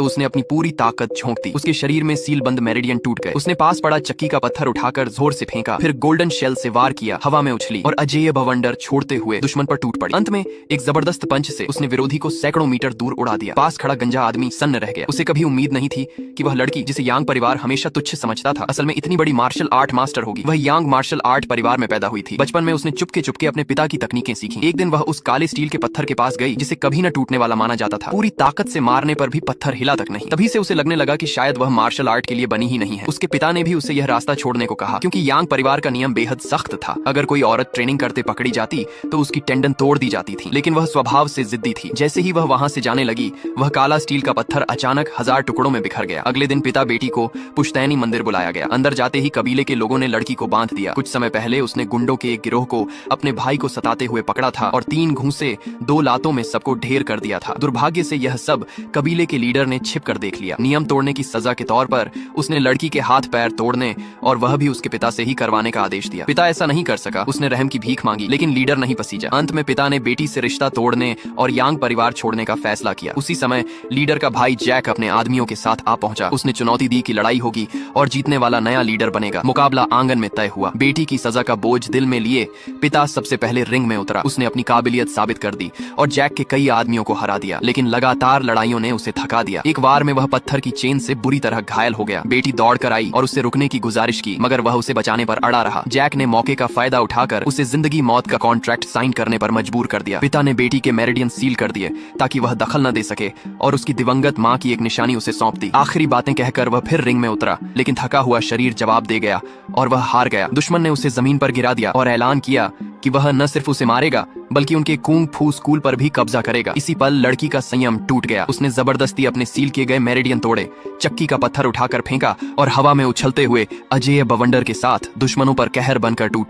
तो उसने अपनी पूरी ताकत झोंक दी। उसके शरीर में सील बंद मेरिडियन टूट गए। उसने पास पड़ा चक्की का पत्थर उठाकर जोर से फेंका, फिर गोल्डन शेल से वार किया, हवा में उछली और अजेय बवंडर छोड़ते हुए दुश्मन पर टूट पड़ी। अंत में एक जबरदस्त पंच से उसने विरोधी को सैकड़ों मीटर दूर उड़ा दिया। पास खड़ा गंजा आदमी सन्न रह गया। उसे कभी उम्मीद नहीं थी कि वह लड़की, जिसे यांग परिवार हमेशा तुच्छ समझता था, असल में इतनी बड़ी मार्शल आर्ट मास्टर होगी। वह यांग मार्शल आर्ट परिवार में पैदा हुई थी। बचपन में उसने चुपके चुपके अपने पिता की तकनीकें सीखी। एक दिन वह उस काले स्टील के पत्थर के पास गई जिसे कभी न टूटने वाला माना जाता था। पूरी ताकत से मारने पर भी पत्थर हिला तक नहीं। तभी से उसे लगने लगा कि शायद वह मार्शल आर्ट के लिए बनी ही नहीं है। उसके पिता ने भी उसे यह रास्ता छोड़ने को कहा, क्योंकि यांग परिवार का नियम बेहद सख्त था। अगर कोई औरत ट्रेनिंग करते पकड़ी जाती तो उसकी टेंडन तोड़ दी जाती थी। लेकिन वह स्वभाव से जिद्दी थी। जैसे ही वह वहां से जाने लगी, वह काला स्टील का पत्थर अचानक 1000 टुकड़ों में बिखर गया। अगले दिन पिता बेटी को पुश्तैनी मंदिर बुलाया गया। अंदर जाते ही कबीले के लोगों ने लड़की को बांध दिया। कुछ समय पहले उसने गुंडों के एक गिरोह को अपने भाई को सताते हुए पकड़ा था और 3 घूंसे 2 लातों में सबको ढेर कर दिया था। दुर्भाग्य से यह सब कबीले के लीडर ने छिप कर देख लिया। नियम तोड़ने की सजा के तौर पर उसने लड़की के हाथ पैर तोड़ने और वह भी उसके पिता से ही करवाने का आदेश दिया। पिता ऐसा नहीं कर सका। उसने रहम की भीख मांगी, लेकिन लीडर नहीं पसीजा। अंत में पिता ने बेटी से रिश्ता तोड़ने और यांग परिवार छोड़ने का फैसला किया। उसी समय लीडर का भाई जैक अपने आदमियों के साथ आ पहुंचा। उसने चुनौती दी कि लड़ाई होगी और जीतने वाला नया लीडर बनेगा। मुकाबला आंगन में तय हुआ। बेटी की सजा का बोझ दिल में लिए पिता सबसे पहले रिंग में उतरा। उसने अपनी काबिलियत साबित कर दी और जैक के कई आदमियों को हरा दिया, लेकिन लगातार लड़ाइयों ने उसे थका दिया। एक वार में वह पत्थर की चेन से बुरी तरह घायल हो गया। बेटी दौड़ कर आई और उससे रुकने की गुजारिश की, मगर वह उसे बचाने पर अड़ा रहा। जैक ने मौके का फायदा उठाकर उसे जिंदगी मौत का कॉन्ट्रैक्ट साइन करने पर मजबूर कर दिया। पिता ने बेटी के मेरिडियन सील कर दिए ताकि वह दखल न दे सके और उसकी दिवंगत माँ की एक निशानी उसे सौंप दी। आखिरी बातें कहकर वह फिर रिंग में उतरा, लेकिन थका हुआ शरीर जवाब दे गया और वह हार गया। दुश्मन ने उसे जमीन पर गिरा दिया और ऐलान किया कि वह न सिर्फ उसे मारेगा बल्कि उनके कुंग फू स्कूल पर भी कब्जा करेगा। इसी पल लड़की का संयम टूट गया। उसने जबरदस्ती अपने सील किए गए मेरिडियन तोड़े, चक्की का पत्थर उठाकर फेंका और हवा में उछलते हुए अजेय बवंडर के साथ दुश्मनों पर कहर बनकर टूट